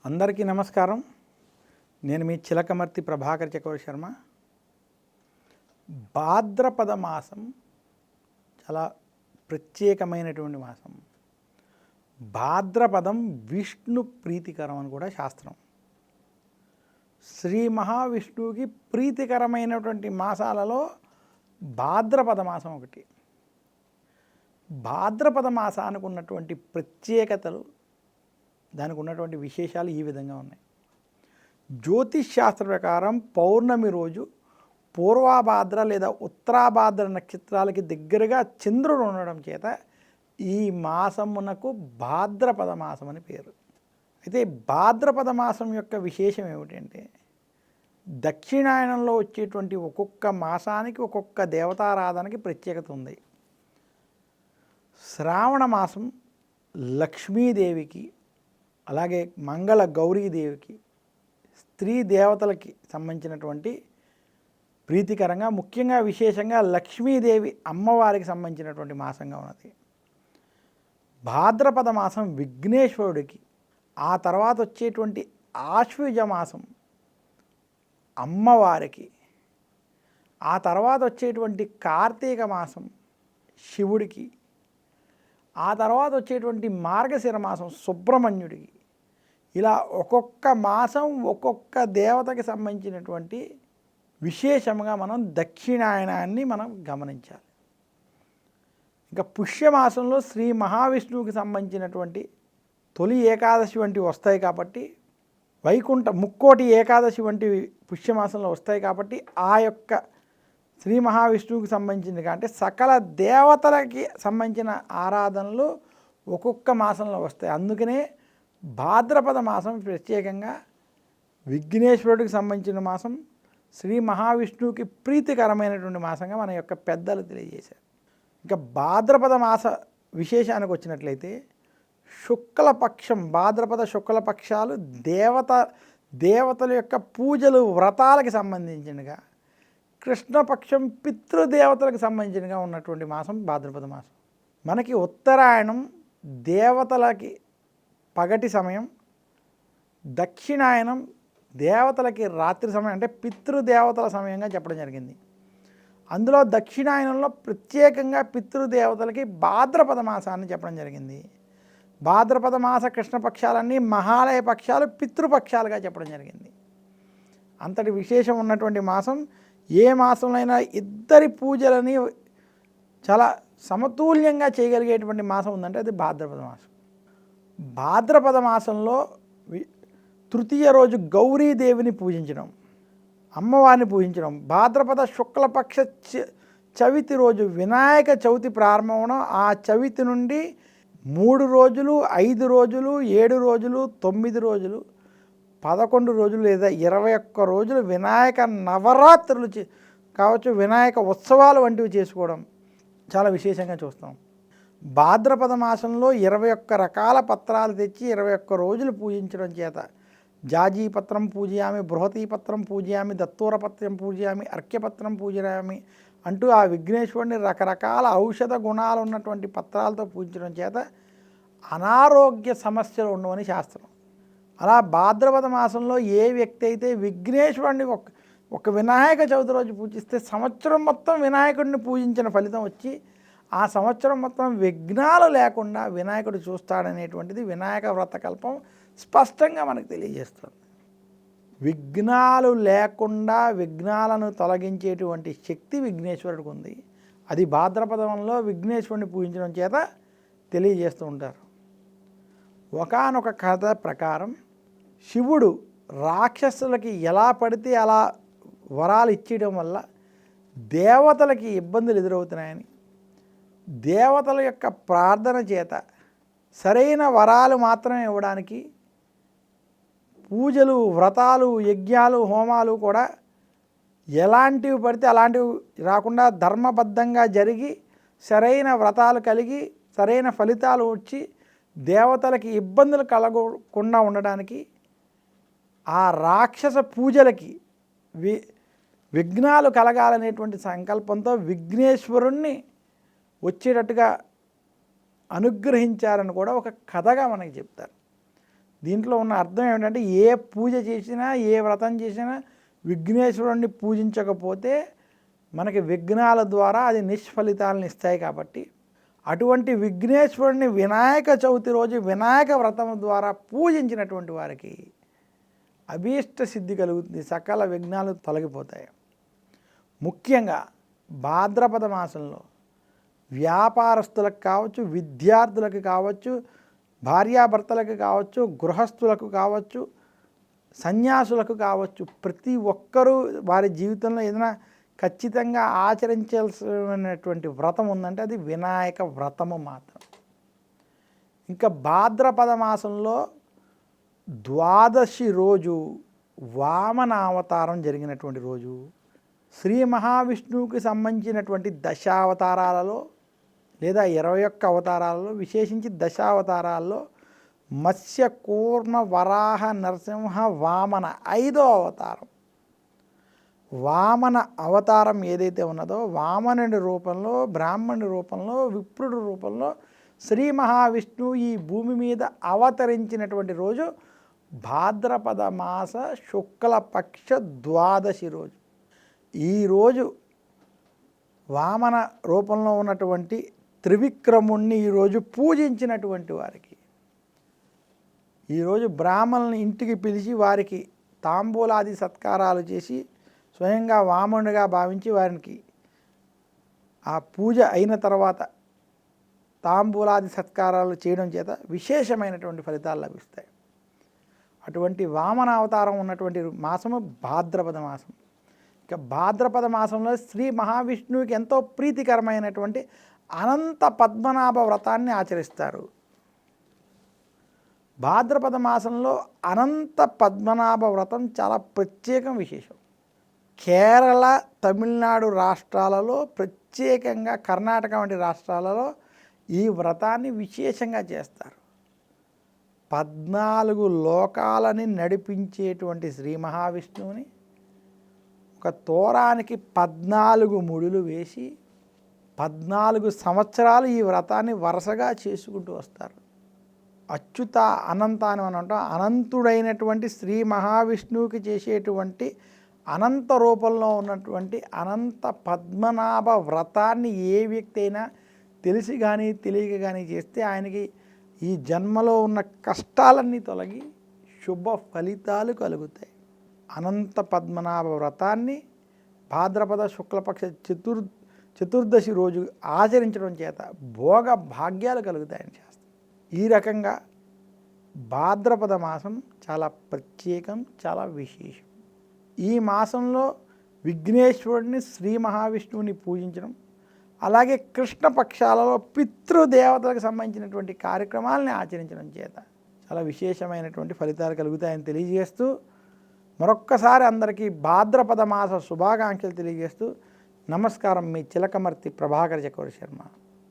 అందరికీ నమస్కారం. నేను మీ చిలకమర్తి ప్రభాకర్ చక్రవర్తి శర్మ. భాద్రపద మాసం చాలా ప్రత్యేకమైనటువంటి మాసం. భాద్రపదం విష్ణు ప్రీతికరం అని కూడా శాస్త్రం. శ్రీ మహావిష్ణువుకి ప్రీతికరమైనటువంటి మాసాలలో భాద్రపద మాసం ఒకటి. భాద్రపద మాసానికి ఉన్నటువంటి ప్రత్యేకతలు, దానికి ఉన్నటువంటి విశేషాలు ఈ విధంగా ఉన్నాయి. జ్యోతిష్ శాస్త్ర ప్రకారం పౌర్ణమి రోజు పూర్వాభాద్ర లేదా ఉత్తరాభాద్ర నక్షత్రాలకి దగ్గరగా చంద్రుడు ఉండడం చేత ఈ మాసమునకు భాద్రపద మాసం అని పేరు. అయితే భాద్రపద మాసం యొక్క విశేషం ఏమిటంటే, దక్షిణాయనంలో వచ్చేటువంటి ఒక్కొక్క మాసానికి ఒక్కొక్క దేవతారాధనకి ప్రత్యేకత ఉంది. శ్రావణ మాసం లక్ష్మీదేవికి, అలాగే మంగళ గౌరీదేవికి, స్త్రీ దేవతలకి సంబంధించినటువంటి ప్రీతికరంగా, ముఖ్యంగా విశేషంగా లక్ష్మీదేవి అమ్మవారికి సంబంధించినటువంటి మాసంగా ఉన్నది. భాద్రపద మాసం విఘ్నేశ్వరుడికి, ఆ తర్వాత వచ్చేటువంటి ఆశ్వయుజ మాసం అమ్మవారికి, ఆ తర్వాత వచ్చేటువంటి కార్తీక మాసం శివుడికి, ఆ తర్వాత వచ్చేటువంటి మార్గశిర మాసం సుబ్రహ్మణ్యుడికి. ఇలా ఒక్కొక్క మాసం ఒక్కొక్క దేవతకి సంబంధించినటువంటి విశేషంగా మనం దక్షిణాయనాన్ని మనం గమనించాలి. ఇంకా పుష్యమాసంలో శ్రీ మహావిష్ణువుకి సంబంధించినటువంటి తొలి ఏకాదశి వంటివి వస్తాయి కాబట్టి, వైకుంఠ ముక్కోటి ఏకాదశి వంటివి పుష్యమాసంలో వస్తాయి కాబట్టి, ఆ యొక్క శ్రీ మహావిష్ణువుకి సంబంధించింది అంటే సకల దేవతలకి సంబంధించిన ఆరాధనలు ఒక్కొక్క మాసంలో వస్తాయి. అందుకనే భాద్రపద మాసం ప్రత్యేకంగా విఘ్నేశ్వరుడికి సంబంధించిన మాసం, శ్రీ మహావిష్ణువుకి ప్రీతికరమైనటువంటి మాసంగా మన యొక్క పెద్దలు తెలియజేశారు. ఇంకా భాద్రపద మాస విశేషానికి వచ్చినట్లయితే, శుక్లపక్షం, భాద్రపద శుక్లపక్షాలు దేవతల యొక్క పూజలు వ్రతాలకి సంబంధించినగా, కృష్ణపక్షం పితృదేవతలకు సంబంధించినగా ఉన్నటువంటి మాసం భాద్రపద మాసం. మనకి ఉత్తరాయణం దేవతలకి పగటి సమయం, దక్షిణాయనం దేవతలకి రాత్రి సమయం, అంటే పితృదేవతల సమయంగా చెప్పడం జరిగింది. అందులో దక్షిణాయనంలో ప్రత్యేకంగా పితృదేవతలకి భాద్రపద మాసాన్ని చెప్పడం జరిగింది. భాద్రపద మాస కృష్ణపక్షాలన్నీ మహాలయ పక్షాలు పితృపక్షాలుగా చెప్పడం జరిగింది. అంతటి విశేషం ఉన్నటువంటి మాసం. ఏ మాసంలో ఇద్దరి పూజలని చాలా సమతుల్యంగా చేయగలిగేటువంటి మాసం ఉందంటే అది భాద్రపద మాసం. భాద్రపద మాసంలో తృతీయ రోజు గౌరీదేవిని పూజించడం, అమ్మవారిని పూజించడం. భాద్రపద శుక్లపక్ష చవితి రోజు వినాయక చవితి ప్రారంభం. ఆ చవితి నుండి 3 రోజులు, 5 రోజులు, 7 రోజులు, 9 రోజులు, 11 రోజులు లేదా 21 రోజులు వినాయక నవరాత్రులు కావచ్చు, వినాయక ఉత్సవాలు వంటివి చేసుకోవడం చాలా విశేషంగా చూస్తాం. భాద్రపద మాసంలో 21 రకాల పత్రాలు తెచ్చి 21 రోజులు పూజించడం చేత జాజీపత్రం పూజయామి, బృహతీపత్రం పూజయామి, దత్తూరపత్రం పూజయామి, అర్క్యపత్రం పూజయామి అంటూ ఆ విఘ్నేశ్వరుని రకరకాల ఔషధ గుణాలు ఉన్నటువంటి పత్రాలతో పూజించడం చేత అనారోగ్య సమస్యలు ఉండవని శాస్త్రం. అలా భాద్రపద మాసంలో ఏ వ్యక్తి అయితే విఘ్నేశ్వరుని ఒక వినాయక చవితి రోజు పూజిస్తే సంవత్సరం మొత్తం వినాయకుడిని పూజించిన ఫలితం వచ్చి ఆ సంవత్సరం మొత్తం విఘ్నాలు లేకుండా వినాయకుడు చూస్తాడనేటువంటిది వినాయక వ్రతకల్పం స్పష్టంగా మనకు తెలియజేస్తుంది. విఘ్నాలు లేకుండా విఘ్నాలను తొలగించేటువంటి శక్తి విఘ్నేశ్వరుడికి ఉంది. అది భాద్రపదంలో విఘ్నేశ్వరుని పూజించడం చేత తెలియజేస్తూ ఉంటారు. ఒకానొక కథ ప్రకారం శివుడు రాక్షసులకి ఎలా పడితే అలా వరాలు ఇచ్చేయడం వల్ల దేవతలకి ఇబ్బందులు ఎదురవుతున్నాయని, దేవతల యొక్క ప్రార్థన చేత సరైన వరాలు మాత్రమే ఇవ్వడానికి పూజలు, వ్రతాలు, యజ్ఞాలు, హోమాలు కూడా ఎలాంటివి పడితే అలాంటివి రాకుండా ధర్మబద్ధంగా జరిగి సరైన వ్రతాలు కలిగి సరైన ఫలితాలు వచ్చి దేవతలకి ఇబ్బందులు కలగకుండా ఉండడానికి ఆ రాక్షస పూజలకి విఘ్నాలు కలగాలనేటువంటి సంకల్పంతో విఘ్నేశ్వరుణ్ణి వచ్చేటట్టుగా అనుగ్రహించారని కూడా ఒక కథగా మనకి చెప్తారు. దీంట్లో ఉన్న అర్థం ఏమిటంటే ఏ పూజ చేసినా ఏ వ్రతం చేసినా విఘ్నేశ్వరుణ్ణి పూజించకపోతే మనకి విఘ్నాల ద్వారా అది నిష్ఫలితాలను ఇస్తాయి. కాబట్టి అటువంటి విఘ్నేశ్వరుని వినాయక చవితి రోజు వినాయక వ్రతం ద్వారా పూజించినటువంటి వారికి అభీష్ట సిద్ధి కలుగుతుంది, సకల విఘ్నాలు తొలగిపోతాయి. ముఖ్యంగా భాద్రపద మాసంలో వ్యాపారస్తులకు కావచ్చు, విద్యార్థులకు కావచ్చు, భార్యాభర్తలకు కావచ్చు, గృహస్థులకు కావచ్చు, సన్యాసులకు కావచ్చు, ప్రతి ఒక్కరూ వారి జీవితంలో ఏదైనా ఖచ్చితంగా ఆచరించాల్సినటువంటి వ్రతం ఉందంటే అది వినాయక వ్రతము మాత్రం. ఇంకా భాద్రపద మాసంలో ద్వాదశి రోజు వామన అవతారం జరిగినటువంటి రోజు. శ్రీ మహావిష్ణువుకి సంబంధించినటువంటి దశావతారాలలో లేదా 21 అవతారాలలో విశేషించి దశావతారాల్లో మత్స్య కూర్మ వరాహ నరసింహ వామన 5వ అవతారం. వామన అవతారం ఏదైతే ఉన్నదో వామనుడి రూపంలో, బ్రాహ్మణుడి రూపంలో, విప్రుడి రూపంలో శ్రీ మహావిష్ణువు ఈ భూమి మీద అవతరించినటువంటి రోజు భాద్రపద మాస శుక్లపక్ష ద్వాదశి రోజు. ఈరోజు వామన రూపంలో ఉన్నటువంటి త్రివిక్రముణ్ణి ఈరోజు పూజించినటువంటి వారికి, ఈరోజు బ్రాహ్మణుని ఇంటికి పిలిచి వారికి తాంబూలాది సత్కారాలు చేసి స్వయంగా వామనుడిగా భావించి వారికి ఆ పూజ అయిన తర్వాత తాంబూలాది సత్కారాలు చేయడం చేత విశేషమైనటువంటి ఫలితాలు లభిస్తాయి. అటువంటి వామన అవతారం ఉన్నటువంటి మాసము భాద్రపద మాసం. ఇక భాద్రపద మాసంలో శ్రీ మహావిష్ణువుకి ఎంతో ప్రీతికరమైనటువంటి అనంత పద్మనాభ వ్రతాన్ని ఆచరిస్తారు. భాద్రపద మాసంలో అనంత పద్మనాభ వ్రతం చాలా ప్రత్యేకం, విశేషం. కేరళ, తమిళనాడు రాష్ట్రాలలో, ప్రత్యేకంగా కర్ణాటక వంటి రాష్ట్రాలలో ఈ వ్రతాన్ని విశేషంగా చేస్తారు. 14 లోకాలని నడిపించేటువంటి శ్రీ మహావిష్ణువుని ఒక తోరానికి 14 ముడులు వేసి 14 సంవత్సరాలు ఈ వ్రతాన్ని వరుసగా చేసుకుంటూ వస్తారు. అచ్యుత అనంత అని మనం అంటాం. అనంతుడైనటువంటి శ్రీ మహావిష్ణువుకి చేసేటువంటి అనంత రూపంలో ఉన్నటువంటి అనంత పద్మనాభ వ్రతాన్ని ఏ వ్యక్తి అయినా తెలిసి కానీ తెలియక కానీ చేస్తే ఆయనకి ఈ జన్మలో ఉన్న కష్టాలన్నీ తొలగి శుభ ఫలితాలు కలుగుతాయి. అనంత పద్మనాభ వ్రతాన్ని భాద్రపద శుక్లపక్ష చతుర్దశి రోజు ఆచరించడం చేత భోగ భాగ్యాలు కలుగుతాయని చేస్తాం. ఈ రకంగా భాద్రపద మాసం చాలా ప్రత్యేకం, చాలా విశేషం. ఈ మాసంలో విఘ్నేశ్వరుడిని, శ్రీ మహావిష్ణువుని పూజించడం, అలాగే కృష్ణపక్షాలలో పితృదేవతలకు సంబంధించినటువంటి కార్యక్రమాలని ఆచరించడం చేత చాలా విశేషమైనటువంటి ఫలితాలు కలుగుతాయని తెలియజేస్తూ మరొక్కసారి అందరికీ భాద్రపద మాస శుభాకాంక్షలు తెలియజేస్తూ నమస్కారం. మీ చిలకమర్తి ప్రభాకర్ చక్రవర్తి శర్మ.